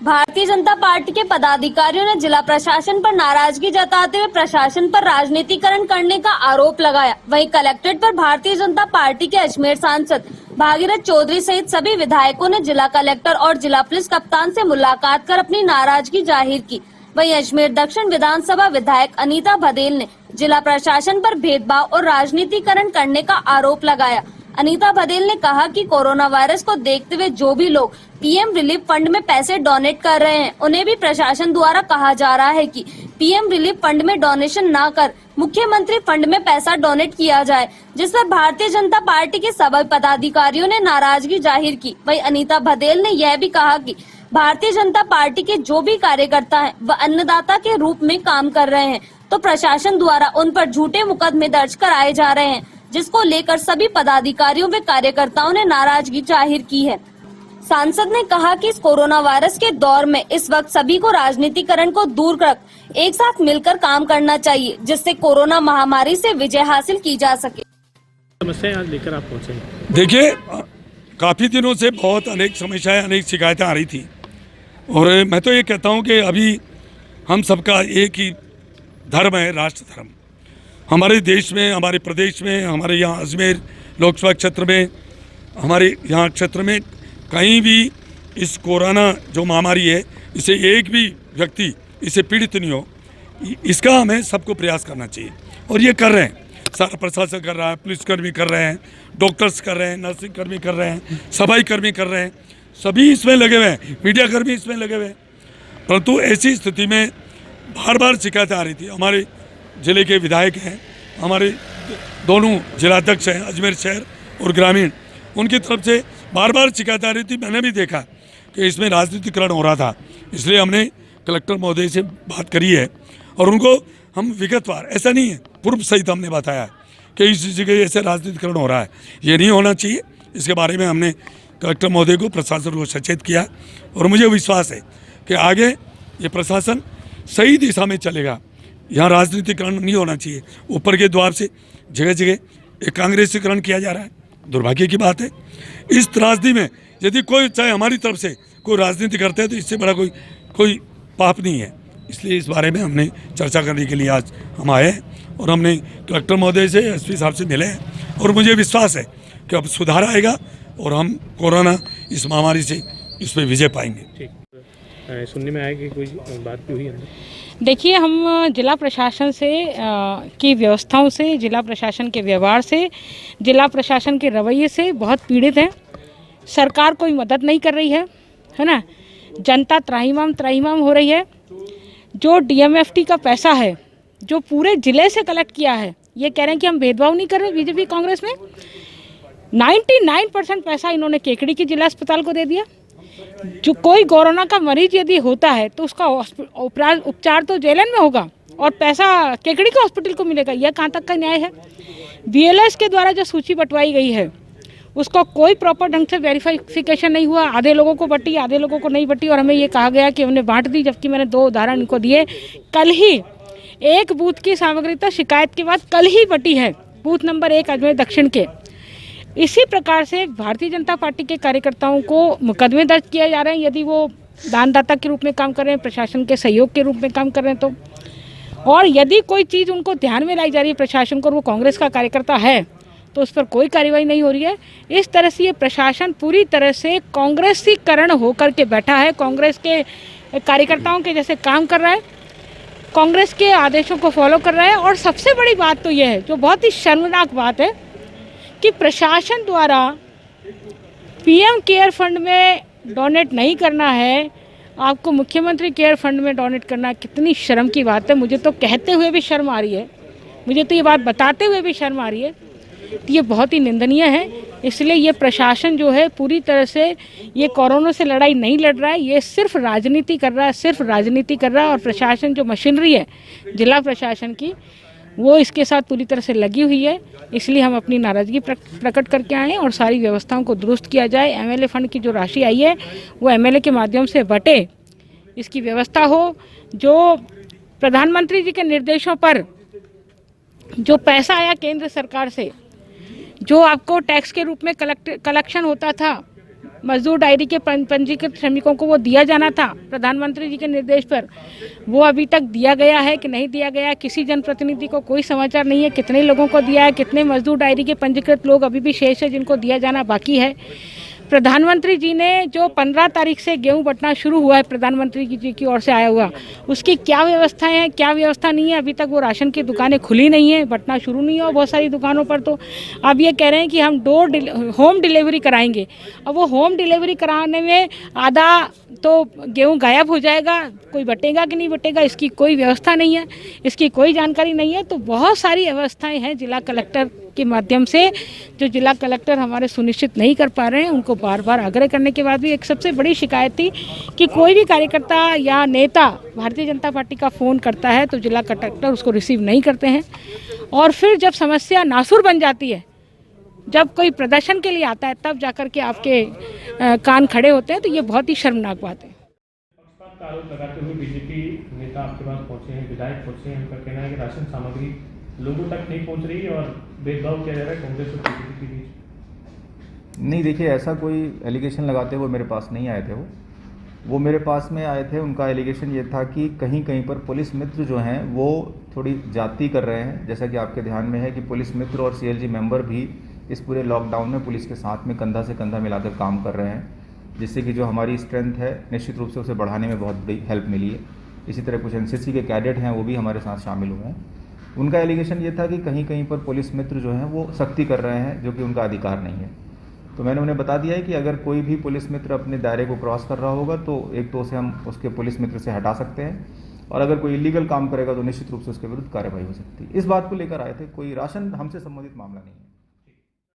Bharatiya Janata party के पदाधिकारियों ने जिला प्रशासन पर नाराजगी जताते हुए प्रशासन पर राजनीतिकरण करने का आरोप लगाया। वहीं कलेक्ट्रेट पर भारतीय जनता पार्टी के अजमेर सांसद भागीरथ चौधरी सहित सभी विधायकों ने जिला कलेक्टर और जिला पुलिस कप्तान से मुलाकात कर अपनी नाराजगी जाहिर की। वहीं अजमेर दक्षिण विधानसभा विधायक अनीता भदेल ने जिला प्रशासन पर भेदभाव और राजनीतिकरण करने का आरोप लगाया। अनीता भदेल ने कहा कि कोरोना वायरस को देखते हुए जो भी लोग पीएम रिलीफ फंड में पैसे डोनेट कर रहे हैं, उन्हें भी प्रशासन द्वारा कहा जा रहा है कि पीएम रिलीफ फंड में डोनेशन न कर मुख्यमंत्री फंड में पैसा डोनेट किया जाए, जिस पर भारतीय जनता पार्टी के सभी पदाधिकारियों ने नाराजगी जाहिर की। वहीं अनीता भदेल ने यह भी कहा कि भारतीय जनता पार्टी के जो भी कार्यकर्ता हैं वह अन्नदाता के रूप में काम कर रहे हैं, तो प्रशासन द्वारा उन पर झूठे मुकदमे दर्ज कराए जा रहे हैं, जिसको लेकर सभी पदाधिकारियों व कार्यकर्ताओं ने नाराजगी जाहिर की है। सांसद ने कहा कि इस कोरोना वायरस के दौर में इस वक्त सभी को राजनीतिकरण को दूर कर एक साथ मिलकर काम करना चाहिए, जिससे कोरोना महामारी से विजय हासिल की जा सके। समस्याएं आज लेकर आप पहुंचे। देखिए, काफ़ी दिनों से बहुत अनेक समस्याएं, अनेक शिकायतें आ रही थी और मैं तो ये कहता हूँ कि अभी हम सबका एक ही धर्म है, राष्ट्र धर्म। हमारे देश में, हमारे प्रदेश में, हमारे यहाँ अजमेर लोकसभा क्षेत्र में, हमारे यहाँ क्षेत्र में कहीं भी इस कोरोना जो महामारी है, इसे एक भी व्यक्ति इससे पीड़ित नहीं हो, इसका हमें सबको प्रयास करना चाहिए और ये कर रहे हैं। सारा प्रशासन कर रहा है, पुलिसकर्मी कर रहे हैं, डॉक्टर्स कर रहे हैं, नर्सिंग कर्मी कर रहे हैं, सफाई कर्मी कर रहे हैं, सभी इसमें लगे हुए हैं, मीडिया कर्मी इसमें लगे हुए हैं। परंतु ऐसी स्थिति में बार बार शिकायतें आ रही थी। हमारे ज़िले के विधायक हैं, हमारे दोनों जिलाध्यक्ष हैं अजमेर शहर और ग्रामीण, उनकी तरफ से बार बार शिकायत आ रही थी। मैंने भी देखा कि इसमें राजनीतिकरण हो रहा था, इसलिए हमने कलेक्टर महोदय से बात करी है और उनको हम विगतवार, ऐसा नहीं है, पूर्व सहित हमने बताया कि इस जगह ऐसे राजनीतिकरण हो रहा है, ये नहीं होना चाहिए। इसके बारे में हमने कलेक्टर महोदय को, प्रशासन को सचेत किया और मुझे विश्वास है कि आगे ये प्रशासन सही दिशा में चलेगा। यहाँ राजनीतिकरण नहीं होना चाहिए। ऊपर के द्वार से जगह जगह एक कांग्रेसीकरण किया जा रहा है, दुर्भाग्य की बात है। इस त्रासदी में यदि कोई, चाहे हमारी तरफ से कोई राजनीति करते हैं, तो इससे बड़ा कोई पाप नहीं है। इसलिए इस बारे में हमने चर्चा करने के लिए आज हम आए हैं और हमने कलेक्टर महोदय से, एसपी साहब से मिले हैं और मुझे विश्वास है कि अब सुधार आएगा और हम कोरोना इस महामारी से इस पर विजय पाएंगे। ठीक, सुनने में आया कि कोई बात भी हुई अंदर? देखिए, हम जिला प्रशासन से की व्यवस्थाओं से, जिला प्रशासन के व्यवहार से, जिला प्रशासन के रवैये से बहुत पीड़ित हैं। सरकार कोई मदद नहीं कर रही है ना। जनता त्राहिमाम हो रही है। जो डीएमएफटी का पैसा है, जो पूरे ज़िले से कलेक्ट किया है, ये कह रहे हैं कि हम भेदभाव नहीं कर रहे। बीजेपी कांग्रेस में 99% पैसा इन्होंने केकड़ी के जिला अस्पताल को दे दिया। जो कोई कोरोना का मरीज यदि होता है तो उसका उपचार तो जेएलएन में होगा और पैसा केकड़ी के हॉस्पिटल को मिलेगा। यह कहाँ तक का न्याय है? बीएलएस के द्वारा जो सूची बंटवाई गई है उसका कोई प्रॉपर ढंग से वेरिफिकेशन नहीं हुआ। आधे लोगों को बटी, आधे लोगों को नहीं बटी और हमें ये कहा गया कि हमने बांट दी, जबकि मैंने 2 उदाहरण इनको दिए। कल ही एक बूथ की सामग्री तो शिकायत के बाद कल ही बटी है, बूथ नंबर 1 अजमेर दक्षिण के। इसी प्रकार से भारतीय जनता पार्टी के कार्यकर्ताओं को मुकदमे दर्ज किए जा रहे हैं यदि वो दानदाता के रूप में काम कर रहे हैं, प्रशासन के सहयोग के रूप में काम कर रहे हैं तो। और यदि कोई चीज़ उनको ध्यान में लाई जा रही है प्रशासन को और वो कांग्रेस का कार्यकर्ता है तो उस पर कोई कार्रवाई नहीं हो रही है। इस तरह से ये प्रशासन पूरी तरह से कांग्रेसीकरण होकर के बैठा है, कांग्रेस के कार्यकर्ताओं के जैसे काम कर रहा है, कांग्रेस के आदेशों को फॉलो कर रहा है। और सबसे बड़ी बात तो यह है, जो बहुत ही शर्मनाक बात है, कि प्रशासन द्वारा पीएम केयर फंड में डोनेट नहीं करना है, आपको मुख्यमंत्री केयर फंड में डोनेट करना, कितनी शर्म की बात है। मुझे तो कहते हुए भी शर्म आ रही है, मुझे तो ये बात बताते हुए भी शर्म आ रही है। ये बहुत ही निंदनीय है। इसलिए ये प्रशासन जो है पूरी तरह से ये कोरोना से लड़ाई नहीं लड़ रहा है, ये सिर्फ राजनीति कर रहा है, सिर्फ राजनीति कर रहा है। और प्रशासन जो मशीनरी है जिला प्रशासन की, वो इसके साथ पूरी तरह से लगी हुई है। इसलिए हम अपनी नाराज़गी प्रकट करके आए हैं और सारी व्यवस्थाओं को दुरुस्त किया जाए। एमएलए फंड की जो राशि आई है वो एमएलए के माध्यम से बटे, इसकी व्यवस्था हो। जो प्रधानमंत्री जी के निर्देशों पर जो पैसा आया केंद्र सरकार से, जो आपको टैक्स के रूप में कलेक्शन होता था मजदूर डायरी के पंजीकृत श्रमिकों को वो दिया जाना था प्रधानमंत्री जी के निर्देश पर, वो अभी तक दिया गया है कि नहीं दिया गया, किसी जनप्रतिनिधि को कोई समाचार नहीं है। कितने लोगों को दिया है, कितने मजदूर डायरी के पंजीकृत लोग अभी भी शेष है जिनको दिया जाना बाकी है। प्रधानमंत्री जी ने जो 15 तारीख से गेहूं बंटना शुरू हुआ है प्रधानमंत्री जी की ओर से आया हुआ, उसकी क्या व्यवस्थाएं हैं, क्या व्यवस्था नहीं है, अभी तक वो राशन की दुकानें खुली नहीं है, बंटना शुरू नहीं हुआ बहुत सारी दुकानों पर। तो अब ये कह रहे हैं कि हम होम डिलीवरी कराएंगे। अब वो होम डिलीवरी कराने में आधा तो गेहूं गायब हो जाएगा, कोई बटेगा कि नहीं बटेगा इसकी कोई व्यवस्था नहीं है, इसकी कोई जानकारी नहीं है। तो बहुत सारी व्यवस्थाएं हैं जिला कलेक्टर के माध्यम से जो जिला कलेक्टर हमारे सुनिश्चित नहीं कर पा रहे हैं। उनको बार बार आग्रह करने के बाद भी एक सबसे बड़ी शिकायत थी कि कोई भी कार्यकर्ता या नेता भारतीय जनता पार्टी का फ़ोन करता है तो जिला कलेक्टर उसको रिसीव नहीं करते हैं, और फिर जब समस्या नासुर बन जाती है, जब कोई प्रदर्शन के लिए आता है तब जाकर के आपके कान खड़े होते हैं, तो ये बहुत ही शर्मनाक बात है। पक्षपात का आरोप लगाते हुए बीजेपी नेता आपके पास पहुंचे हैं, विधायक पहुंचे हैं, उनका कहना है कि राशन सामग्री लोगों तक नहीं पहुंच रही और भेदभाव किया जा रहा है कांग्रेस और बीजेपी के बीच। नहीं, देखिए ऐसा कोई एलिगेशन लगाते हुए मेरे पास नहीं आए थे। वो मेरे पास में आए थे, उनका एलिगेशन ये था कि कहीं कहीं पर पुलिस मित्र जो हैं वो थोड़ी जाति कर रहे हैं। जैसा कि आपके ध्यान में है कि पुलिस मित्र और सीएलजी मेंबर भी इस पूरे लॉकडाउन में पुलिस के साथ में कंधा से कंधा मिलाकर काम कर रहे हैं, जिससे कि जो हमारी स्ट्रेंथ है निश्चित रूप से उसे बढ़ाने में बहुत बड़ी हेल्प मिली है। इसी तरह कुछ एनसीसी के कैडेट हैं वो भी हमारे साथ शामिल हुए हैं। उनका एलिगेशन ये था कि कहीं कहीं पर पुलिस मित्र जो हैं वो सख्ती कर रहे हैं, जो कि उनका अधिकार नहीं है। तो मैंने उन्हें बता दिया है कि अगर कोई भी पुलिस मित्र अपने दायरे को क्रॉस कर रहा होगा तो एक तो उसे हम उसके पुलिस मित्र से हटा सकते हैं, और अगर कोई इलीगल काम करेगा तो निश्चित रूप से उसके विरुद्ध कार्रवाई हो सकती है। इस बात को लेकर आए थे, कोई राशन हमसे संबंधित मामला नहीं है।